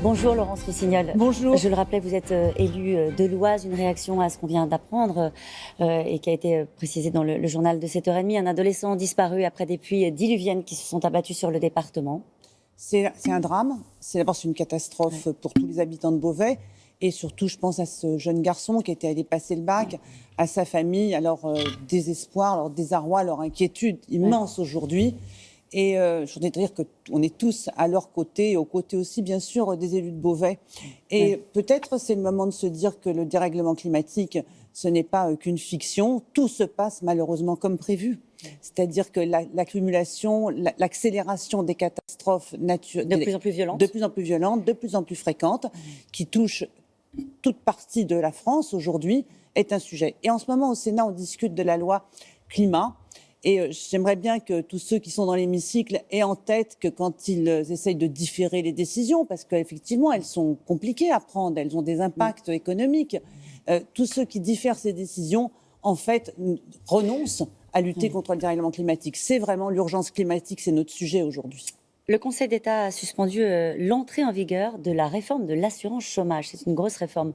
Bonjour Laurence Rossignol. Bonjour. Je le rappelais, vous êtes élue de l'Oise. Une réaction à ce qu'on vient d'apprendre et qui a été précisé dans le journal de 7h30. Un adolescent disparu après des pluies diluviennes qui se sont abattues sur le département. C'est un drame. D'abord, c'est une catastrophe pour tous les habitants de Beauvais. Et surtout, je pense à ce jeune garçon qui était allé passer le bac, à sa famille, à leur désespoir, leur désarroi, leur inquiétude immense aujourd'hui. Et je voudrais dire qu'on est tous à leur côté, et aux côtés aussi, bien sûr, des élus de Beauvais. Et peut-être c'est le moment de se dire que le dérèglement climatique, ce n'est pas qu'une fiction. Tout se passe malheureusement comme prévu. C'est-à-dire que l'accumulation, l'accélération des catastrophes naturelles, De plus en plus violentes. de plus en plus violentes, de plus en plus fréquentes, qui touchent toute partie de la France aujourd'hui, est un sujet. Et en ce moment, au Sénat, on discute de la loi climat. Et j'aimerais bien que tous ceux qui sont dans l'hémicycle aient en tête que quand ils essayent de différer les décisions, parce qu'effectivement, elles sont compliquées à prendre, elles ont des impacts économiques, tous ceux qui diffèrent ces décisions, en fait, renoncent à lutter contre le dérèglement climatique. C'est vraiment l'urgence climatique, c'est notre sujet aujourd'hui. Le Conseil d'État a suspendu l'entrée en vigueur de la réforme de l'assurance chômage. C'est une grosse réforme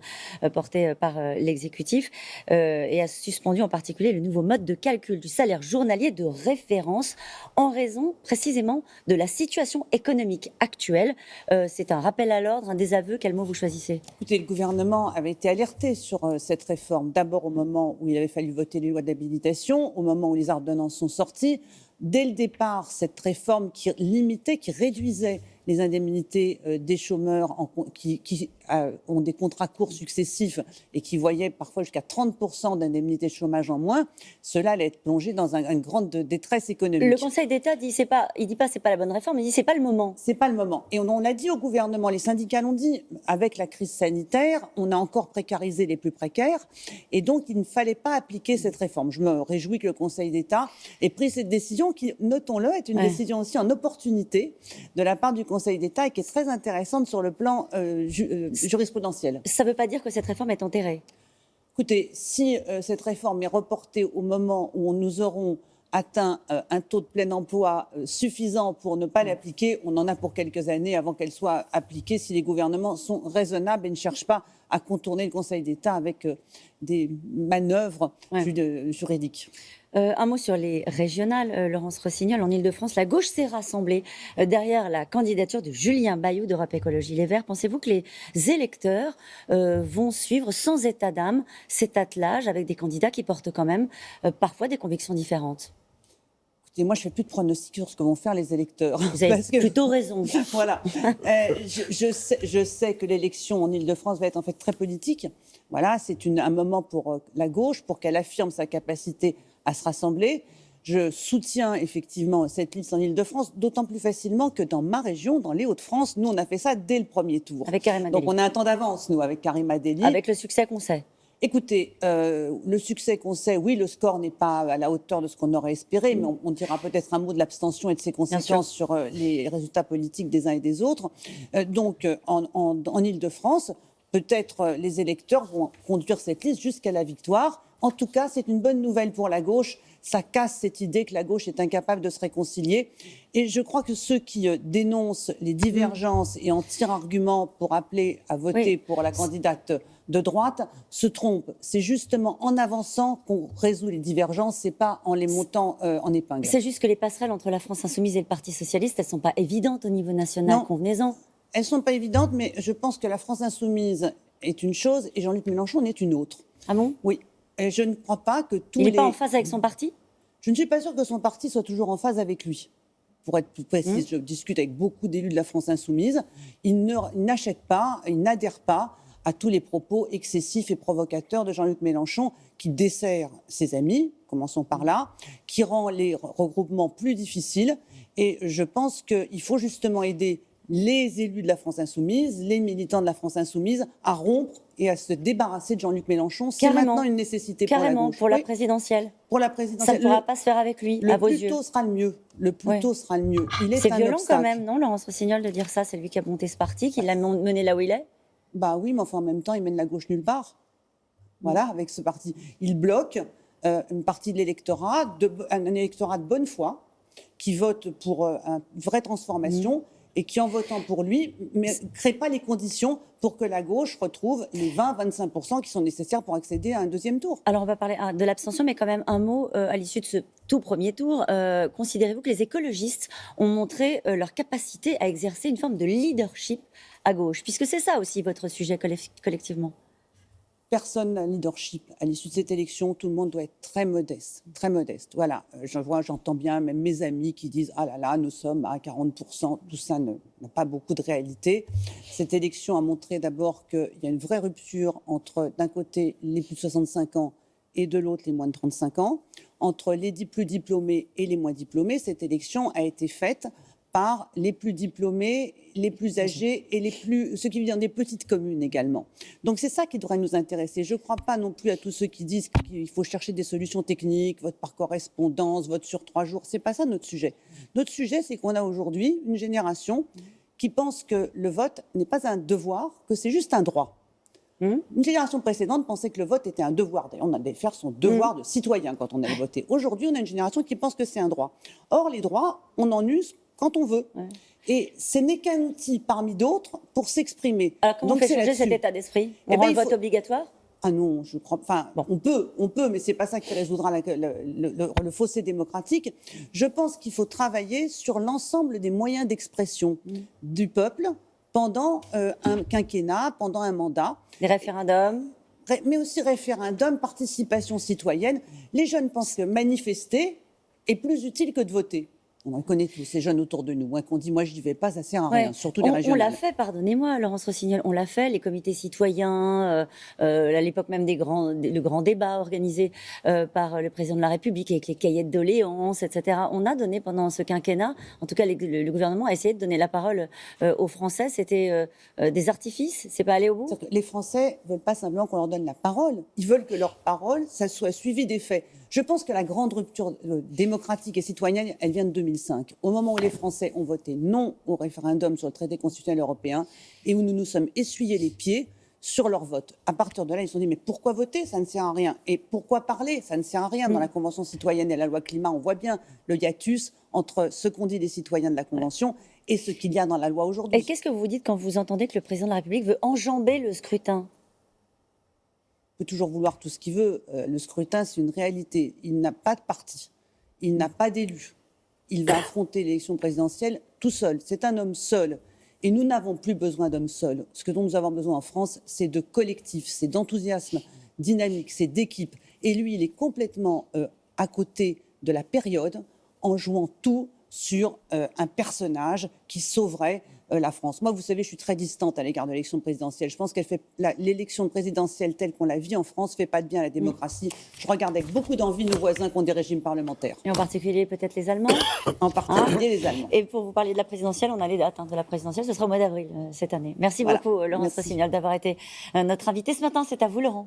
portée par l'exécutif et a suspendu en particulier le nouveau mode de calcul du salaire journalier de référence en raison précisément de la situation économique actuelle. C'est un rappel à l'ordre, un désaveu. Quel mot vous choisissez ? Écoutez, le gouvernement avait été alerté sur cette réforme, d'abord au moment où il avait fallu voter les lois d'habilitation, au moment où les ordonnances sont sorties. Dès le départ, cette réforme qui limitait, qui réduisait les indemnités des chômeurs qui ont des contrats courts successifs et qui voyaient parfois jusqu'à 30% d'indemnités de chômage en moins, cela allait être plongé dans une grande détresse économique. Le Conseil d'État dit c'est pas la bonne réforme, il dit c'est pas le moment. C'est pas le moment. Et on l'a dit au gouvernement, les syndicats l'ont dit, avec la crise sanitaire, on a encore précarisé les plus précaires et donc il ne fallait pas appliquer cette réforme. Je me réjouis que le Conseil d'État ait pris cette décision qui, notons-le, est une décision aussi en opportunité de la part du Conseil d'État et qui est très intéressante sur le plan jurisprudentiel. Ça ne veut pas dire que cette réforme est enterrée. Écoutez, si cette réforme est reportée au moment où nous aurons atteint un taux de plein emploi suffisant pour ne pas l'appliquer, on en a pour quelques années avant qu'elle soit appliquée si les gouvernements sont raisonnables et ne cherchent pas à contourner le Conseil d'État avec des manœuvres juridiques. Un mot sur les régionales, Laurence Rossignol. En Ile-de-France, la gauche s'est rassemblée derrière la candidature de Julien Bayou d'Europe Écologie Les Verts. Pensez-vous que les électeurs vont suivre sans état d'âme cet attelage avec des candidats qui portent quand même parfois des convictions différentes ? Écoutez, moi, je ne fais plus de pronostics sur ce que vont faire les électeurs. Vous avez plutôt raison. Voilà. Je sais que l'élection en Ile-de-France va être en fait très politique. Voilà, c'est un moment pour la gauche, pour qu'elle affirme sa capacité à se rassembler. Je soutiens effectivement cette liste en Ile-de-France, d'autant plus facilement que dans ma région, dans les Hauts-de-France, nous, on a fait ça dès le premier tour. Avec Karima Delli. Donc on a un temps d'avance, nous, avec Karima Delli. Avec le succès qu'on sait. Écoutez, le succès qu'on sait, oui, le score n'est pas à la hauteur de ce qu'on aurait espéré, mais on dira peut-être un mot de l'abstention et de ses conséquences sur les résultats politiques des uns et des autres. Donc, en Ile-de-France, peut-être les électeurs vont conduire cette liste jusqu'à la victoire. En tout cas, c'est une bonne nouvelle pour la gauche. Ça casse cette idée que la gauche est incapable de se réconcilier. Et je crois que ceux qui dénoncent les divergences et en tirent argument pour appeler à voter pour la candidate de droite se trompent. C'est justement en avançant qu'on résout les divergences, c'est pas en les montant en épingle. C'est juste que les passerelles entre la France insoumise et le Parti socialiste, elles ne sont pas évidentes au niveau national. Convenez-en. Elles ne sont pas évidentes, mais je pense que la France insoumise est une chose et Jean-Luc Mélenchon en est une autre. Ah bon ? Oui. Et je ne crois pas que tous Il n'est pas en phase avec son parti ? Je ne suis pas sûre que son parti soit toujours en phase avec lui. Pour être plus précise, je discute avec beaucoup d'élus de la France insoumise. Ils n'achètent pas, ils n'adhèrent pas à tous les propos excessifs et provocateurs de Jean-Luc Mélenchon qui dessert ses amis, commençons par là, qui rend les regroupements plus difficiles. Et je pense qu'il faut justement aider les élus de la France insoumise, les militants de la France insoumise, à rompre et à se débarrasser de Jean-Luc Mélenchon. C'est maintenant une nécessité pour la gauche. Pour la présidentielle. Pour la présidentielle. Ça ne pourra pas se faire avec lui, à vos yeux. Le plus tôt sera le mieux. Le plus tôt sera le mieux. C'est violent quand même, non, Laurence Rossignol, de dire ça. C'est lui qui a monté ce parti, qui l'a mené là où il est. Bah oui, mais enfin, en même temps, il mène la gauche nulle part. Voilà, avec ce parti. Il bloque une partie de l'électorat, un électorat de bonne foi, qui vote pour une vraie transformation. et qui, en votant pour lui, ne crée pas les conditions pour que la gauche retrouve les 20-25% qui sont nécessaires pour accéder à un deuxième tour. Alors, on va parler de l'abstention, mais quand même un mot à l'issue de ce tout premier tour. Considérez-vous que les écologistes ont montré leur capacité à exercer une forme de leadership à gauche, puisque c'est ça aussi votre sujet collectivement? Personne n'a leadership à l'issue de cette élection. Tout le monde doit être très modeste, très modeste. Voilà, j'entends bien même mes amis qui disent « Ah là là, nous sommes à 40%. » Tout ça n'a pas beaucoup de réalité. Cette élection a montré d'abord qu'il y a une vraie rupture entre, d'un côté, les plus de 65 ans et de l'autre, les moins de 35 ans. Entre les plus diplômés et les moins diplômés, cette élection a été faite par les plus diplômés, les plus âgés et ceux qui vivent dans des petites communes également. Donc c'est ça qui devrait nous intéresser. Je ne crois pas non plus à tous ceux qui disent qu'il faut chercher des solutions techniques, vote par correspondance, vote sur 3 jours. Ce n'est pas ça notre sujet. Notre sujet, c'est qu'on a aujourd'hui une génération qui pense que le vote n'est pas un devoir, que c'est juste un droit. Une génération précédente pensait que le vote était un devoir. D'ailleurs, on allait faire son devoir de citoyen quand on allait voter. Aujourd'hui, on a une génération qui pense que c'est un droit. Or, les droits, on en use quand on veut. Ouais. Et ce n'est qu'un outil parmi d'autres pour s'exprimer. Alors comment on fait changer cet état d'esprit? On rend le vote obligatoire? Ah non, je crois. Enfin, bon. on peut, mais c'est pas ça qui résoudra le fossé démocratique. Je pense qu'il faut travailler sur l'ensemble des moyens d'expression du peuple pendant un quinquennat, pendant un mandat. Les référendums, mais aussi référendum, participation citoyenne. Les jeunes pensent que manifester est plus utile que de voter. On connaît tous ces jeunes autour de nous, qu'on dit « moi je n'y vais pas, ça sert à rien », surtout les régionales. On l'a fait, pardonnez-moi Laurence Rossignol, on l'a fait, les comités citoyens, à l'époque même le grand débat organisé par le président de la République avec les cahiers de doléances, etc. On a donné pendant ce quinquennat, en tout cas le gouvernement a essayé de donner la parole aux Français, c'était des artifices, c'est pas allé au bout? Les Français ne veulent pas simplement qu'on leur donne la parole, ils veulent que leur parole, ça soit suivi des faits. Je pense que la grande rupture démocratique et citoyenne, elle vient de 2005, au moment où les Français ont voté non au référendum sur le traité constitutionnel européen et où nous nous sommes essuyés les pieds sur leur vote. À partir de là, ils se sont dit « mais pourquoi voter? Ça ne sert à rien. Et pourquoi parler? Ça ne sert à rien. » Dans la Convention citoyenne et la loi climat, on voit bien le hiatus entre ce qu'ont dit les citoyens de la Convention et ce qu'il y a dans la loi aujourd'hui. Et qu'est-ce que vous dites quand vous entendez que le président de la République veut enjamber le scrutin? Il peut toujours vouloir tout ce qu'il veut. Le scrutin, c'est une réalité. Il n'a pas de parti. Il n'a pas d'élu. Il va affronter l'élection présidentielle tout seul. C'est un homme seul. Et nous n'avons plus besoin d'hommes seuls. Ce dont nous avons besoin en France, c'est de collectif, c'est d'enthousiasme dynamique, c'est d'équipe. Et lui, il est complètement à côté de la période en jouant tout sur un personnage qui sauverait la France. Moi, vous savez, je suis très distante à l'égard de l'élection présidentielle. Je pense qu'elle fait l'élection présidentielle telle qu'on la vit en France ne fait pas de bien à la démocratie. Je regarde avec beaucoup d'envie nos voisins qui ont des régimes parlementaires. Et en particulier peut-être les Allemands. En particulier les Allemands. Et pour vous parler de la présidentielle, on a les dates de la présidentielle, ce sera au mois d'avril cette année. Merci beaucoup Laurence Rossignol d'avoir été notre invitée ce matin. C'est à vous Laurent.